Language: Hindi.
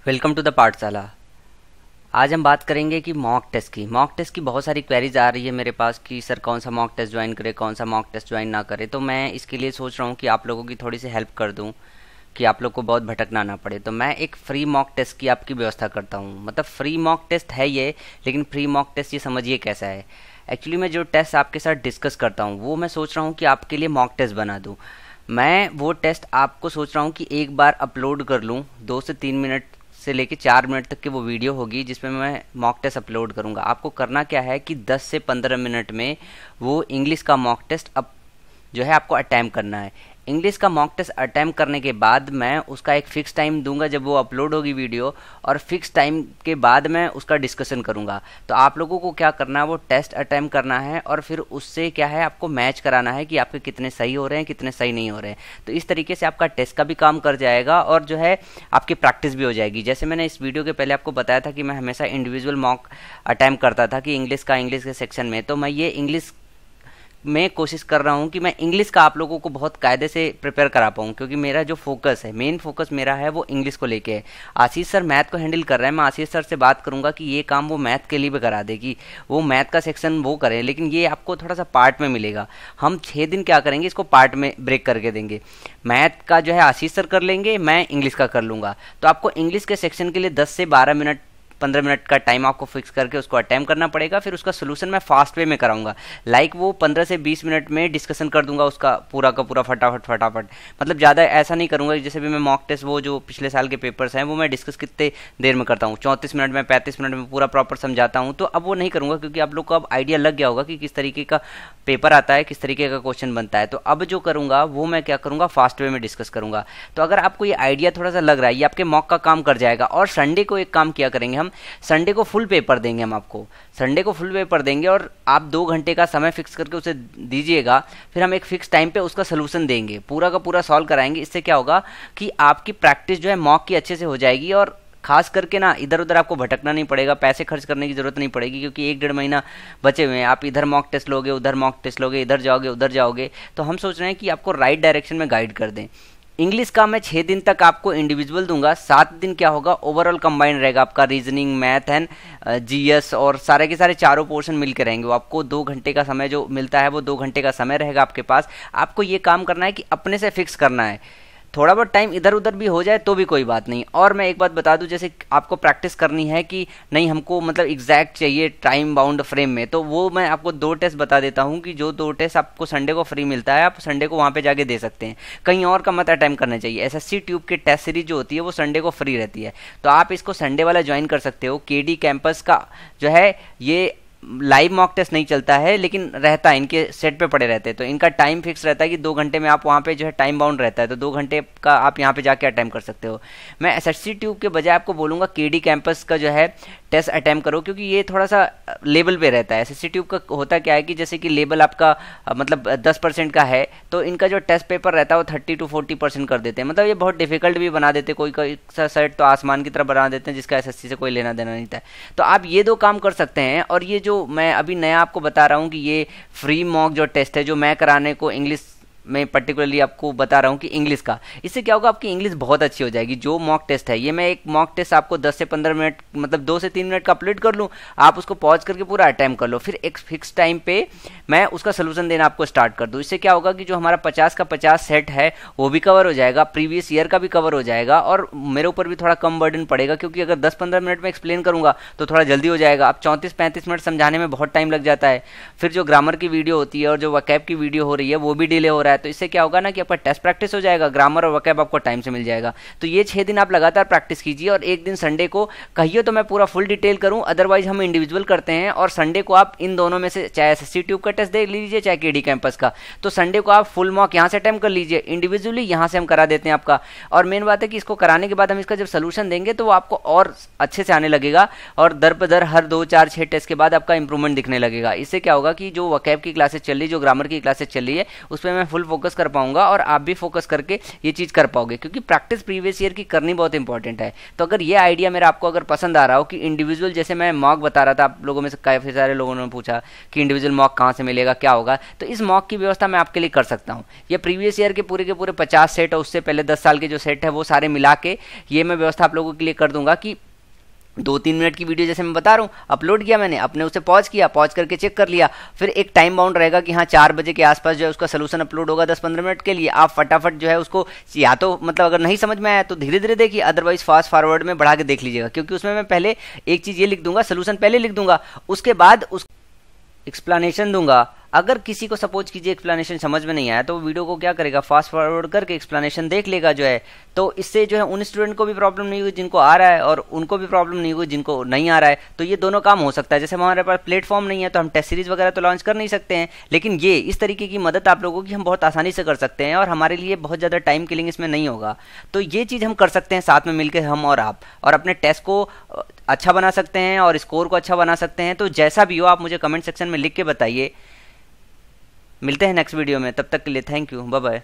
वेलकम टू द पाठशाला। आज हम बात करेंगे कि मॉक टेस्ट की बहुत सारी क्वेरीज आ रही है मेरे पास कि सर कौन सा मॉक टेस्ट ज्वाइन करे, कौन सा मॉक टेस्ट ज्वाइन ना करे। तो मैं इसके लिए सोच रहा हूँ कि आप लोगों की थोड़ी सी हेल्प कर दूँ कि आप लोग को बहुत भटकना ना पड़े। तो मैं एक फ्री मॉक टेस्ट की आपकी व्यवस्था करता हूँ। मतलब फ्री मॉक टेस्ट है ये, लेकिन फ्री मॉक टेस्ट ये समझिए कैसा है। एक्चुअली मैं जो टेस्ट आपके साथ डिस्कस करता हूँ वो मैं सोच रहा हूँ कि आपके लिए मॉक टेस्ट बना दूँ। मैं वो टेस्ट आपको सोच रहा हूँ कि एक बार अपलोड कर लूँ। 2 से 3 मिनट से लेके 4 मिनट तक की वो वीडियो होगी जिसमें मैं मॉक टेस्ट अपलोड करूँगा। आपको करना क्या है कि 10 से 15 मिनट में वो इंग्लिश का मॉक टेस्ट अब जो है आपको अटैम्प्ट करना है। इंग्लिश का मॉक टेस्ट अटैम्प्ट करने के बाद मैं उसका एक फ़िक्स टाइम दूंगा जब वो अपलोड होगी वीडियो, और फिक्स टाइम के बाद मैं उसका डिस्कशन करूंगा। तो आप लोगों को क्या करना है, वो टेस्ट अटैम्प्ट करना है और फिर उससे क्या है आपको मैच कराना है कि आपके कितने सही हो रहे हैं, कितने सही नहीं हो रहे हैं। तो इस तरीके से आपका टेस्ट का भी काम कर जाएगा और जो है आपकी प्रैक्टिस भी हो जाएगी। जैसे मैंने इस वीडियो के पहले आपको बताया था कि मैं हमेशा इंडिविजुअल मॉक अटैम्प्ट करता था कि इंग्लिश के सेक्शन में, तो मैं ये इंग्लिश मैं कोशिश कर रहा हूँ कि मैं इंग्लिश का आप लोगों को बहुत कायदे से प्रिपेयर करा पाऊँ, क्योंकि मेरा जो फोकस है, मेन फोकस मेरा है वो इंग्लिश को लेके है। आशीष सर मैथ को हैंडल कर रहे हैं, मैं आशीष सर से बात करूँगा कि ये काम वो मैथ के लिए भी करा दे, कि वो मैथ का सेक्शन वो करें, लेकिन ये आपको थोड़ा सा पार्ट में मिलेगा। हम 6 दिन क्या करेंगे, इसको पार्ट में ब्रेक करके देंगे। मैथ का जो है आशीष सर कर लेंगे, मैं इंग्लिश का कर लूँगा। तो आपको इंग्लिश के सेक्शन के लिए 10 से 12 मिनट 15 मिनट का टाइम आपको फिक्स करके उसको अटेम्प्ट करना पड़ेगा। फिर उसका सोल्यूशन मैं फास्ट वे में कराऊंगा। लाइक वो 15 से 20 मिनट में डिस्कशन कर दूंगा उसका पूरा का पूरा फटाफट फटाफट। मतलब ज़्यादा ऐसा नहीं करूंगा कि जैसे भी मैं मॉक टेस्ट वो जो पिछले साल के पेपर्स हैं वो मैं डिस्कस कितने देर में करता हूँ, 34 मिनट में 35 मिनट में पूरा प्रॉपर समझाता हूँ। तो अब वो नहीं करूँगा, क्योंकि आप लोग को अब आइडिया लग गया होगा कि किस तरीके का पेपर आता है, किस तरीके का क्वेश्चन बनता है। तो अब जो करूँगा वो मैं क्या करूँगा, फास्ट वे में डिस्कस करूँगा। तो अगर आपको ये आइडिया थोड़ा सा लग रहा है, ये आपके मॉक का काम कर जाएगा। और संडे को एक काम किया करेंगे हम, संडे को फुल पेपर देंगे हम आपको। संडे को फुल पेपर देंगे और आप 2 घंटे का समय फिक्स करके उसे दीजिएगा। फिर हम एक फिक्स टाइम पे उसका सोल्यूशन देंगे, पूरा का पूरा सॉल्व कराएंगे। इससे क्या होगा कि आपकी प्रैक्टिस जो है मॉक की अच्छे से हो जाएगी, और खास करके ना इधर उधर आपको भटकना नहीं पड़ेगा, पैसे खर्च करने की जरूरत नहीं पड़ेगी, क्योंकि 1 डेढ़ महीना बचे हुए हैं। आप इधर मॉक टेस्ट लोगे, उधर मॉक टेस्ट लोगे, इधर जाओगे उधर जाओगे। तो हम सोच रहे हैं कि आपको राइट डायरेक्शन में गाइड कर दें। इंग्लिश का मैं 6 दिन तक आपको इंडिविजुअल दूंगा, 7 दिन क्या होगा ओवरऑल कंबाइंड रहेगा आपका, रीजनिंग मैथ एंड जीएस और सारे के सारे चारों पोर्शन मिलकर रहेंगे। वो आपको 2 घंटे का समय जो मिलता है वो 2 घंटे का समय रहेगा आपके पास। आपको ये काम करना है कि अपने से फिक्स करना है। थोड़ा बहुत टाइम इधर उधर भी हो जाए तो भी कोई बात नहीं। और मैं एक बात बता दूं, जैसे आपको प्रैक्टिस करनी है कि नहीं हमको मतलब एग्जैक्ट चाहिए टाइम बाउंड फ्रेम में, तो वो मैं आपको 2 टेस्ट बता देता हूं कि जो 2 टेस्ट आपको संडे को फ्री मिलता है, आप संडे को वहां पे जाके दे सकते हैं। कहीं और का मत अटेम्प्ट करना चाहिए। एसएससी ट्यूब की टेस्ट सीरीज जो होती है वो संडे को फ्री रहती है, तो आप इसको संडे वाला ज्वाइन कर सकते हो। केडी कैंपस का जो है ये लाइव मॉक टेस्ट नहीं चलता है, लेकिन रहता है, इनके सेट पे पड़े रहते हैं। तो इनका टाइम फिक्स रहता है कि 2 घंटे में आप वहाँ पे जो है टाइम बाउंड रहता है, तो 2 घंटे का आप यहाँ पे जाके अटेम्प्ट कर सकते हो। मैं एसएससी ट्यूब के बजाय आपको बोलूँगा केडी कैंपस का जो है टेस्ट अटेम्प्ट करो, क्योंकि ये थोड़ा सा लेवल पे रहता है। एसएससी ट्यूब का होता क्या है कि जैसे कि लेवल आपका मतलब 10% का है, तो इनका जो टेस्ट पेपर रहता है वो 30 to 40% कर देते हैं। मतलब ये बहुत डिफिकल्ट भी बना देते हैं, कोई कोई सा सेट तो आसमान की तरफ बना देते हैं जिसका एसएससी से कोई लेना देना नहीं था। तो आप ये 2 काम कर सकते हैं। और ये जो मैं अभी नया आपको बता रहा हूँ कि ये फ्री मॉक जो टेस्ट है जो मैं कराने को इंग्लिश मैं पर्टिकुलरली आपको बता रहा हूँ कि इंग्लिश का, इससे क्या होगा आपकी इंग्लिश बहुत अच्छी हो जाएगी। जो मॉक टेस्ट है ये मैं एक मॉक टेस्ट आपको 10 से 15 मिनट मतलब 2 से 3 मिनट का अपलोड कर लूँ, आप उसको पॉज करके पूरा अटेम्प्ट कर लो, फिर एक फिक्स टाइम पे मैं उसका सोल्यूशन देना आपको स्टार्ट कर दूँ। इससे क्या होगा कि जो हमारा 50 का 50 सेट है वो भी कवर हो जाएगा, प्रीवियस ईयर का भी कवर हो जाएगा, और मेरे ऊपर भी थोड़ा कम बर्डन पड़ेगा, क्योंकि अगर 10-15 मिनट में एक्सप्लेन करूंगा तो थोड़ा जल्दी हो जाएगा। अब 34-35 मिनट समझाने में बहुत टाइम लग जाता है, फिर जो ग्रामर की वीडियो होती है और जो वकैब की वीडियो हो रही है वो भी डिले हो रहा है। तो इससे क्या होगा ना कि आपका टेस्ट प्रैक्टिस हो जाएगा, ग्रामर और वकैब आपको टाइम से मिल जाएगा। तो ये 6 दिन आप लगातार प्रैक्टिस कीजिए, और एक दिन संडे को कहिए तो मैं पूरा फुल डिटेल करूं, अदरवाइज हम इंडिविजुअल करते हैं। और संडे को आप इन दोनों में से चाहे एसएससी ट्यूब का टेस्ट दे लीजिए चाहे केडी कैंपस का, तो संडे को आप फुल मॉक यहाँ से अटेम्प्ट कर लीजिए, इंडिविजुअली यहाँ से हम करा देते हैं आपका। और मेन बात है कि इसको कराने के बाद हम इसका जब सोल्यूशन देंगे तो वो आपको और अच्छे से आने लगेगा, और दर पर दर हर 2 4 6 टेस्ट के बाद आपका इंप्रूवमेंट दिखने लगेगा। इससे क्या होगा कि जो वकैब की क्लासेस चल रही है, जो ग्रामर की क्लासेस चल रही है, उस पर मैं फुल फोकस कर पाऊंगा और आप भी फोकस करके ये चीज़ कर पाओगे, क्योंकि प्रैक्टिस प्रीवियस ईयर की करनी बहुत इंपॉर्टेंट है। तो अगर ये आइडिया मेरा आपको अगर पसंद आ रहा हो कि इंडिविजुअल जैसे मैं मॉक बता रहा था, आप लोगों में से काफ़ी सारे लोगों ने पूछा कि इंडिविजुअल मॉक कहाँ से से मिलेगा, क्या होगा। तो इस मॉक की व्यवस्था मैं आपके लिए कर सकता हूँ। ये प्रीवियस ईयर के पूरे 50 सेट और उससे पहले 10 साल के जो सेट है वो सारे मिला के ये मैं व्यवस्था आप लोगों के लिए कर दूंगा कि 2-3 मिनट की वीडियो जैसे मैं बता रहा हूँ, अपलोड किया मैंने, अपने उसे पॉज किया, पॉज करके चेक कर लिया, फिर एक टाइम बाउंड रहेगा कि हाँ 4 बजे के आसपास जो है उसका सोल्यूशन अपलोड होगा 10-15 मिनट के लिए। आप फटाफट जो है उसको, या तो मतलब अगर नहीं समझ में आया तो धीरे धीरे देखिए, अदरवाइज फास्ट फॉरवर्ड में बढ़ा के देख लीजिएगा, क्योंकि उसमें मैं पहले एक चीज़ ये लिख दूंगा, सोल्यूशन पहले लिख दूंगा, उसके बाद उस एक्सप्लेनेशन दूंगा। अगर किसी को सपोज कीजिए एक्सप्लेनेशन समझ में नहीं आया तो वीडियो को क्या करेगा, फास्ट फॉरवर्ड करके एक्सप्लेनेशन देख लेगा जो है। तो इससे जो है उन स्टूडेंट को भी प्रॉब्लम नहीं हुई जिनको आ रहा है, और उनको भी प्रॉब्लम नहीं हुई जिनको नहीं आ रहा है। तो ये दोनों काम हो सकता है। जैसे हमारे पास प्लेटफॉर्म नहीं है तो हम टेस्ट सीरीज वगैरह तो लॉन्च कर नहीं सकते हैं, लेकिन ये इस तरीके की मदद आप लोगों की हम बहुत आसानी से कर सकते हैं, और हमारे लिए बहुत ज़्यादा टाइम किलिंग इसमें नहीं होगा। तो ये चीज़ हम कर सकते हैं साथ में मिलकर, हम और आप, और अपने टेस्ट को अच्छा बना सकते हैं और स्कोर को अच्छा बना सकते हैं। तो जैसा भी हो आप मुझे कमेंट सेक्शन में लिख के बताइए। मिलते हैं नेक्स्ट वीडियो में, तब तक के लिए थैंक यू, बाय बाय।